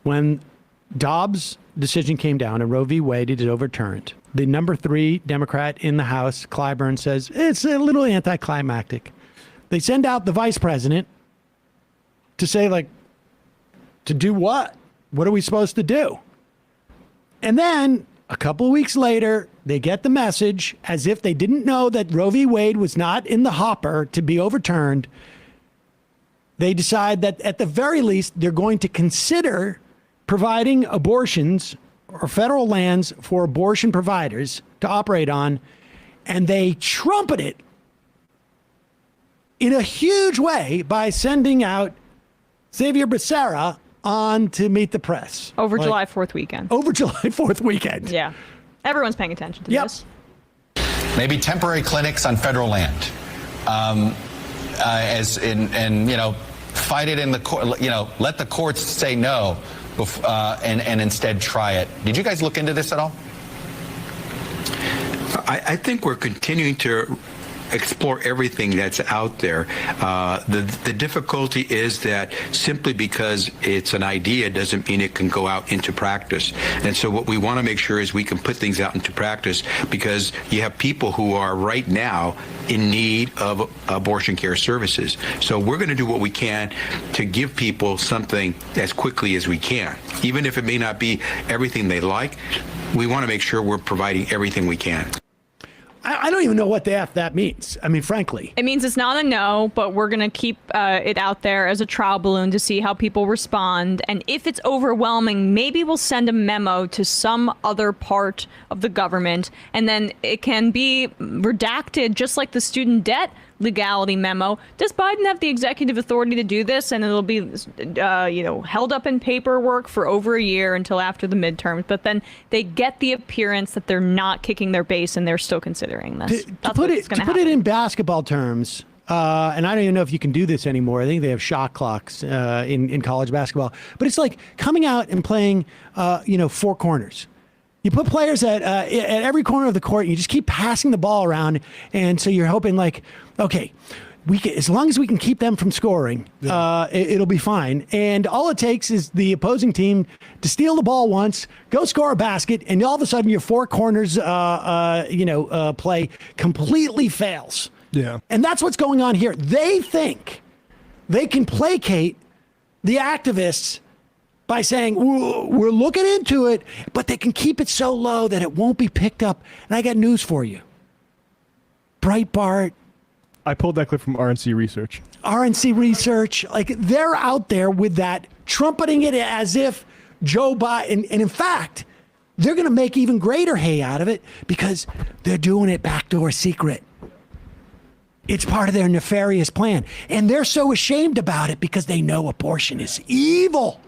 when Dobbs' decision came down and Roe v. Wade is overturned, the number 3 Democrat in the House, Clyburn, says it's a little anticlimactic. They send out the vice president to say, like, to do what? What are we supposed to do? And then a couple of weeks later, they get the message, as if they didn't know that Roe v. Wade was not in the hopper to be overturned. They decide that at the very least, they're going to consider providing abortions or federal lands for abortion providers to operate on. And they trumpet it in a huge way by sending out Xavier Becerra on to meet the press. Over July 4th weekend. Over July 4th weekend. Yeah. Everyone's paying attention to this. Maybe temporary clinics on federal land. Fight it in the court, let the courts say no and instead try it. Did you guys look into this at all? I think we're continuing to explore everything that's out there. The difficulty is that simply because it's an idea doesn't mean it can go out into practice. And so what we want to make sure is we can put things out into practice, because you have people who are right now in need of abortion care services. So we're going to do what we can to give people something as quickly as we can. Even if it may not be everything they like, we want to make sure we're providing everything we can. I don't even know what the F that means. I mean, frankly. It means it's not a no, but we're going to keep it out there as a trial balloon to see how people respond. And if it's overwhelming, maybe we'll send a memo to some other part of the government, and then it can be redacted, just like the student debt legality memo. Does Biden have the executive authority to do this? And it'll be, held up in paperwork for over a year until after the midterms. But then they get the appearance that they're not kicking their base and they're still considering this. To put it in basketball terms, and I don't even know if you can do this anymore. I think they have shot clocks in college basketball. But it's like coming out and playing, 4 corners. You put players at every corner of the court, and you just keep passing the ball around. And so you're hoping, like, okay, as long as we can keep them from scoring, it'll be fine. And all it takes is the opposing team to steal the ball once, go score a basket, and all of a sudden your 4 corners play completely fails. Yeah. And that's what's going on here. They think they can placate the activists by saying, we're looking into it, but they can keep it so low that it won't be picked up. And I got news for you. Breitbart. I pulled that clip from RNC Research. RNC Research, like, they're out there with that, trumpeting it as if Joe Biden, and in fact, they're going to make even greater hay out of it because they're doing it backdoor secret. It's part of their nefarious plan. And they're so ashamed about it because they know abortion is evil.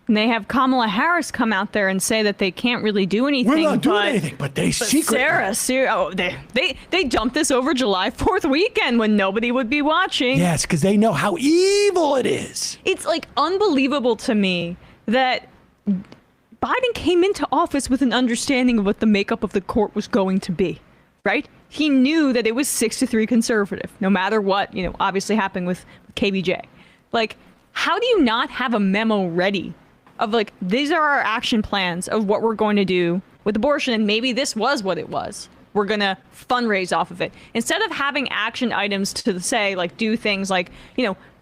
And they have Kamala Harris come out there and say that they can't really do anything. We're not doing anything, but they secretly. Sarah, they dumped this over July 4th weekend when nobody would be watching. Yes, because they know how evil it is. It's like unbelievable to me that Biden came into office with an understanding of what the makeup of the court was going to be, right? He knew that it was 6-3 conservative, no matter what, obviously happened with KBJ. Like, how do you not have a memo ready of, like, these are our action plans of what we're going to do with abortion, and maybe this was what it was. We're going to fundraise off of it. Instead of having action items to say, like, do things like,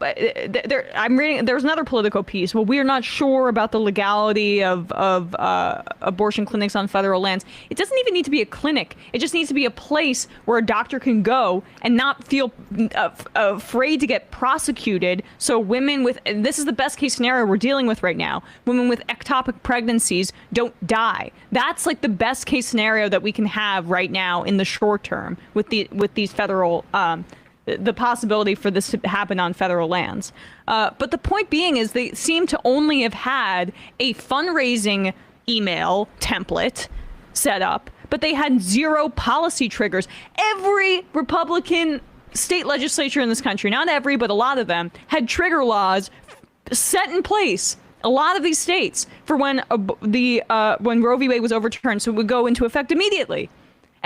but I'm reading, there's another Politico piece. Well, we are not sure about the legality of abortion clinics on federal lands. It doesn't even need to be a clinic. It just needs to be a place where a doctor can go and not feel afraid to get prosecuted. So women with, and this is the best case scenario we're dealing with right now, women with ectopic pregnancies don't die. That's like the best case scenario that we can have right now in the short term with these federal the possibility for this to happen on federal lands. But the point being is they seem to only have had a fundraising email template set up, but they had 0 policy triggers. Every Republican state legislature in this country, not every, but a lot of them, had trigger laws set in place. A lot of these states for when Roe v. Wade was overturned, so it would go into effect immediately.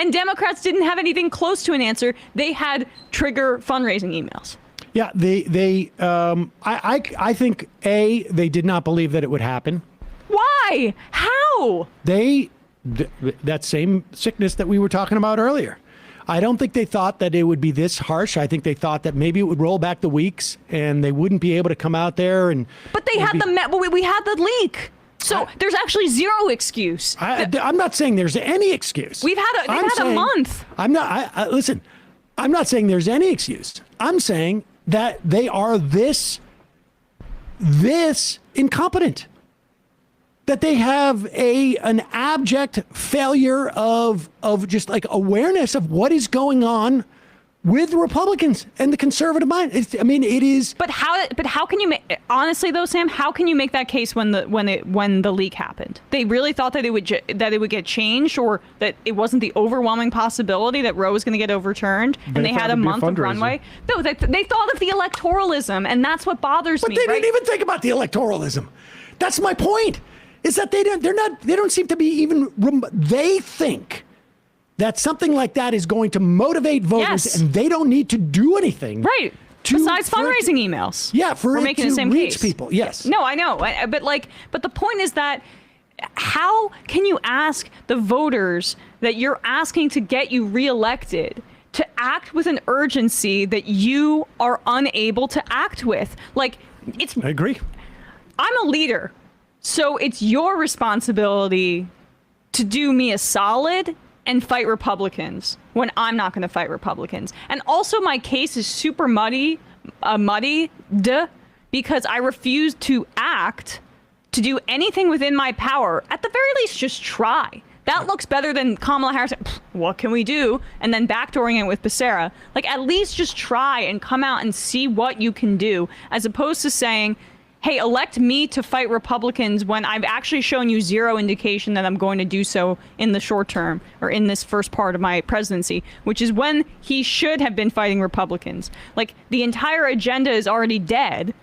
And Democrats didn't have anything close to an answer. They had trigger fundraising emails. Yeah, I think they did not believe that it would happen. Why? How? That same sickness that we were talking about earlier. I don't think they thought that it would be this harsh. I think they thought that maybe it would roll back the weeks and they wouldn't be able to come out there and. But they had we had the leak. So there's actually zero excuse. I'm not saying there's any excuse. They've had a month. Listen, I'm not saying there's any excuse. I'm saying that they are this incompetent. That they have an abject failure of just like awareness of what is going on with Republicans and the conservative mind. It is. But how can you make, honestly though, Sam? How can you make that case when the leak happened? They really thought that it would get changed, or that it wasn't the overwhelming possibility that Roe was going to get overturned, and they had a month of runway. No, they thought of the electoralism, and that's what bothers me. But they didn't even think about the electoralism. That's my point. Is that they don't seem to be even. They think that something like that is going to motivate voters, yes. and they don't need to do anything. Right. Besides fundraising emails. Yeah, we're making the same reach case. People. Yes. No, I know, but the point is that how can you ask the voters that you're asking to get you reelected to act with an urgency that you are unable to act with? I agree. I'm a leader. So it's your responsibility to do me a solid and fight Republicans when I'm not going to fight Republicans. And also my case is super muddy because I refuse to to do anything within my power. At the very least, just try. That looks better than Kamala Harris. What can we do? And then backdooring it with Becerra. At least just try and come out and see what you can do, as opposed to saying, hey, elect me to fight Republicans when I've actually shown you zero indication that I'm going to do so in the short term or in this first part of my presidency, which is when he should have been fighting Republicans. The entire agenda is already dead.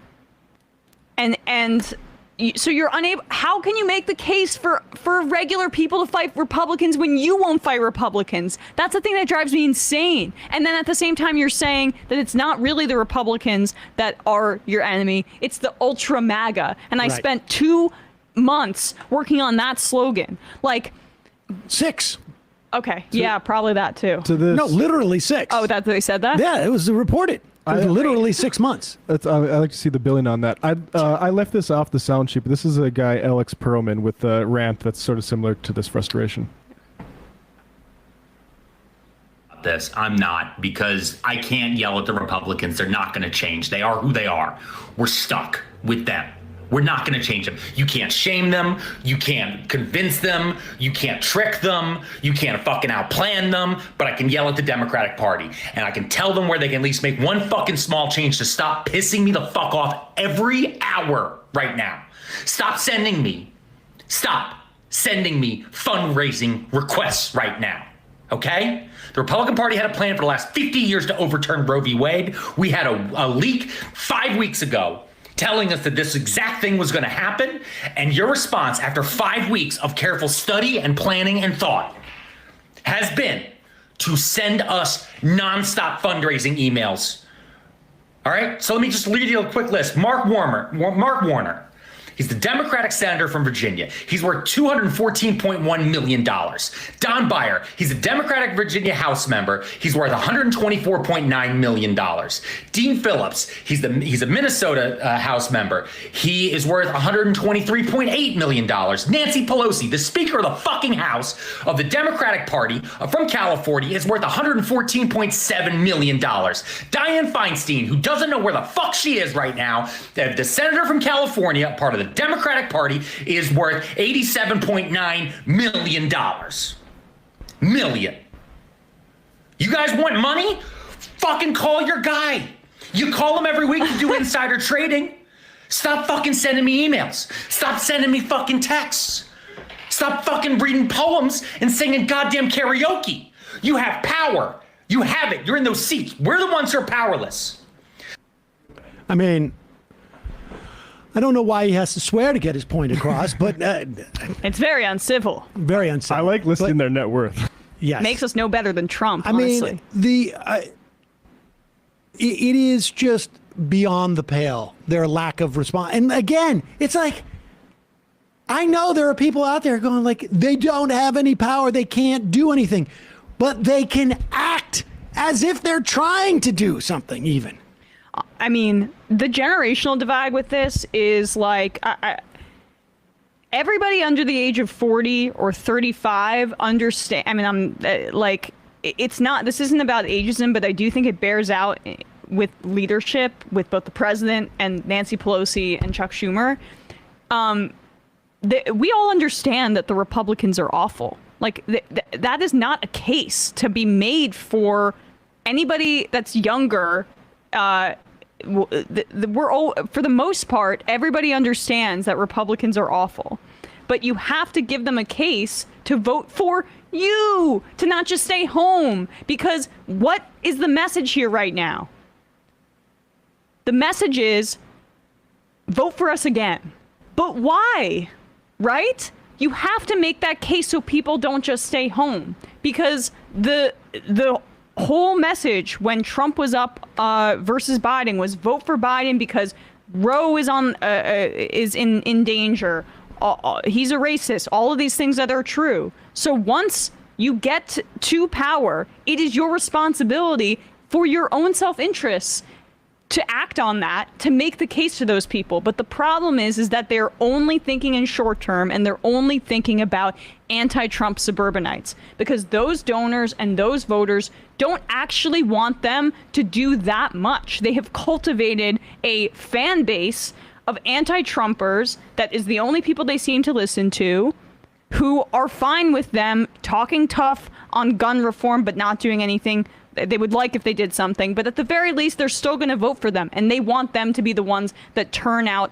So you're unable. How can you make the case for regular people to fight Republicans when you won't fight Republicans? That's the thing that drives me insane. And then at the same time, you're saying that it's not really the Republicans that are your enemy. It's the ultra MAGA. And I spent 2 months working on that slogan. 6. Okay. Yeah, probably that too. No, literally 6. Oh, they said that? Yeah, it was reported. It was literally 6 months. I like to see the billing on that. I left this off the sound sheet, but this is a guy, Alex Pearlman, with a rant that's sort of similar to this frustration. I'm not, because I can't yell at the Republicans. They're not going to change. They are who they are. We're stuck with them. We're not going to change them. You can't shame them. You can't convince them. You can't trick them. You can't fucking outplan them. But I can yell at the Democratic Party, and I can tell them where they can at least make one fucking small change to stop pissing me the fuck off every hour right now. Stop sending me fundraising requests right now. Okay? The Republican Party had a plan for the last 50 years to overturn Roe v. Wade. We had a leak 5 weeks ago telling us that this exact thing was going to happen. And your response after 5 weeks of careful study and planning and thought has been to send us nonstop fundraising emails. All right. So let me just read you a quick list. Mark Warner. He's the Democratic senator from Virginia. He's worth $214.1 million. Don Beyer, he's a Democratic Virginia House member. He's worth $124.9 million. Dean Phillips, he's a Minnesota House member. He is worth $123.8 million. Nancy Pelosi, the Speaker of the fucking House of the Democratic Party from California, is worth $114.7 million. Dianne Feinstein, who doesn't know where the fuck she is right now, the senator from California, part of the Democratic Party, is worth $87.9 million. You guys want money? Fucking call your guy. You call him every week to do insider trading. Stop fucking sending me emails. Stop sending me fucking texts. Stop fucking reading poems and singing goddamn karaoke. You have power. You have it. You're in those seats. We're the ones who are powerless. I mean, I don't know why he has to swear to get his point across, but it's very uncivil. Very uncivil. I like listing their net worth. Yes, makes us no better than Trump. I honestly. mean, it is just beyond the pale, their lack of response. And again, it's like, I know there are people out there going like, they don't have any power, they can't do anything, but they can act as if they're trying to do something even. I mean, the generational divide with this is like, everybody under the age of 40 or 35 understand. I mean, I'm like, it's not, this isn't about ageism, but I do think it bears out with leadership with both the president and Nancy Pelosi and Chuck Schumer. We all understand that the Republicans are awful. Like that is not a case to be made for anybody that's younger. We're all, for the most part, everybody understands that Republicans are awful, but you have to give them a case to vote for you, to not just stay home. Because what is the message here right now? The message is vote for us again. But why? Right? You have to make that case so people don't just stay home, because the whole message when Trump was up versus Biden was vote for Biden because Roe is in danger. He's a racist. All of these things that are true. So once you get to power, it is your responsibility for your own self-interests to act on that, to make the case to those people. But the problem is that they're only thinking in short term, and they're only thinking about anti-Trump suburbanites, because those donors and those voters don't actually want them to do that much. They have cultivated a fan base of anti-Trumpers that is the only people they seem to listen to, who are fine with them talking tough on gun reform but not doing anything they would like if they did something. But at the very least, they're still going to vote for them, and they want them to be the ones that turn out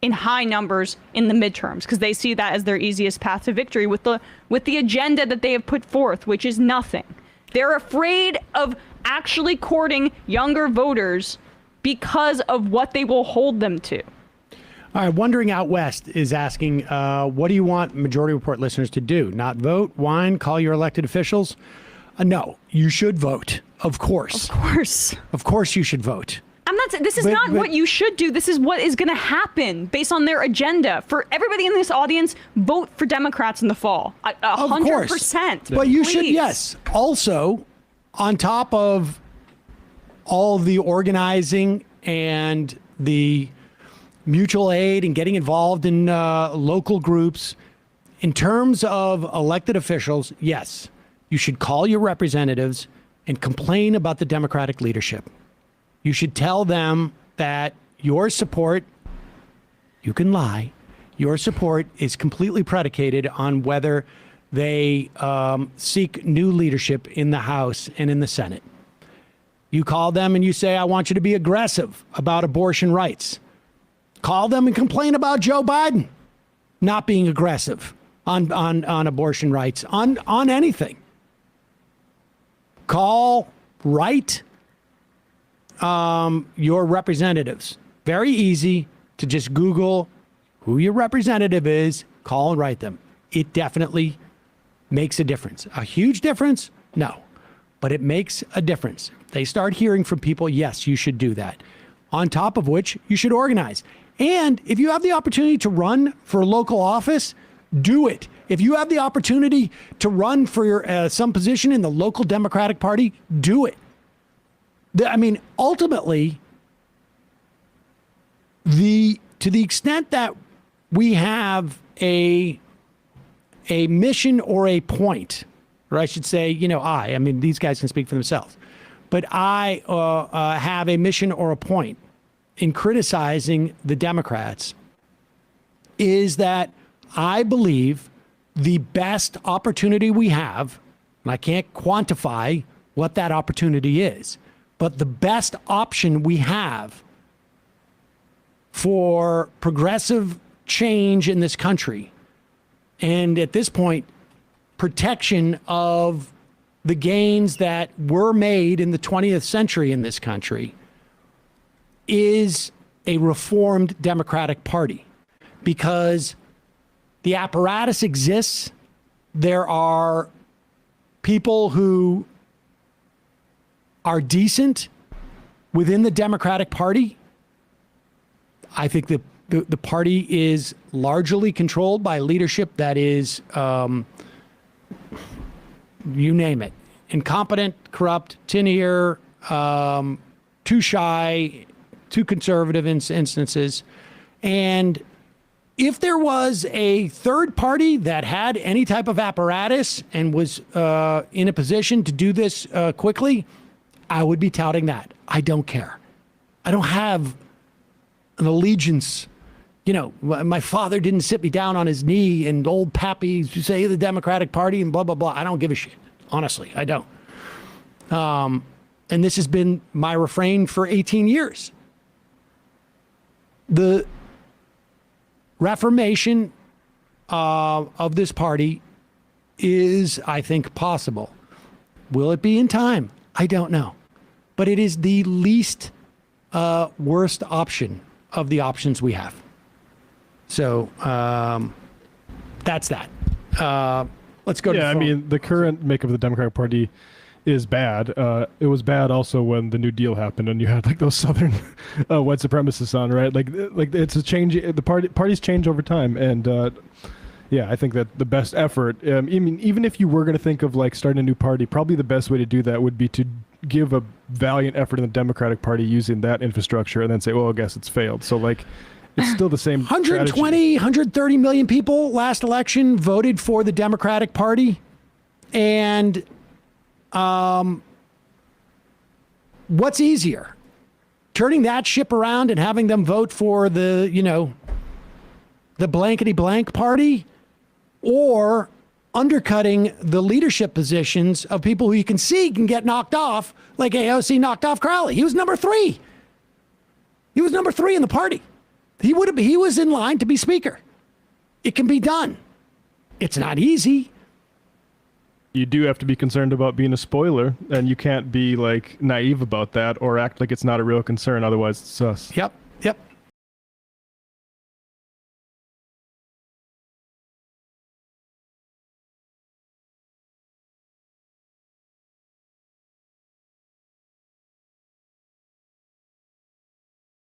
in high numbers in the midterms, because they see that as their easiest path to victory with the agenda that they have put forth, which is nothing. They're afraid of actually courting younger voters because of what they will hold them to. All right, Wondering Out West is asking, what do you want Majority Report listeners to do? Not vote, whine, call your elected officials? No, you should vote. Of course. Of course. Of course you should vote. I'm not. This is not what you should do. This is what is going to happen based on their agenda. For everybody in this audience, vote for Democrats in the fall. 100%. But you should, yes. Also, on top of all the organizing and the mutual aid and getting involved in local groups, in terms of elected officials, yes, you should call your representatives and complain about the Democratic leadership. You should tell them that your support, you can lie, your support is completely predicated on whether they seek new leadership in the House and in the Senate. You call them and you say, I want you to be aggressive about abortion rights. Call them and complain about Joe Biden not being aggressive on abortion rights, on anything. Write your representatives. Very easy to just Google who your representative is, call and write them. It definitely makes a difference. A huge difference? No. But it makes a difference. They start hearing from people, yes, you should do that. On top of which, you should organize. And if you have the opportunity to run for a local office, do it. If you have the opportunity to run for some position in the local Democratic Party, do it. I mean, ultimately, to the extent that we have a mission or a point, or I should say, I mean, these guys can speak for themselves, but I have a mission or a point in criticizing the Democrats, is that I believe the best opportunity we have, and I can't quantify what that opportunity is, but the best option we have for progressive change in this country, and at this point, protection of the gains that were made in the 20th century in this country, is a reformed Democratic Party. Because the apparatus exists. There are people who are decent within the Democratic Party I think the party is largely controlled by leadership that is, you name it, incompetent, corrupt, tin ear, too shy, too conservative in instances. And if there was a third party that had any type of apparatus and was in a position to do this quickly, I would be touting that. I don't care. I don't have an allegiance. You know, my father didn't sit me down on his knee and old pappy to say the Democratic Party and blah, blah, blah. I don't give a shit. Honestly, I don't. And this has been my refrain for 18 years. The reformation of this party is, I think, possible. Will it be in time? I don't know. But it is the least worst option of the options we have. So that's that. Let's go to the I phone. mean, the current makeup of the Democratic Party is bad. It was bad also when the New Deal happened and you had like those Southern white supremacists on, right? Like it's a change. The parties change over time, and yeah, I think that the best effort. I mean, even if you were going to think of like starting a new party, probably the best way to do that would be to give a valiant effort in the Democratic Party using that infrastructure, and then say, well, I guess it's failed. So like, it's still the same. 120, strategy. 130 million people last election voted for the Democratic Party. And what's easier? Turning that ship around and having them vote for the, you know, the blankety blank party, or undercutting the leadership positions of people who you can see can get knocked off, like AOC knocked off Crowley. He was number 3. He was number 3 in the party. He was in line to be speaker. It can be done. It's not easy. You do have to be concerned about being a spoiler, and you can't be like naive about that or act like it's not a real concern. Otherwise, it's sus. Yep.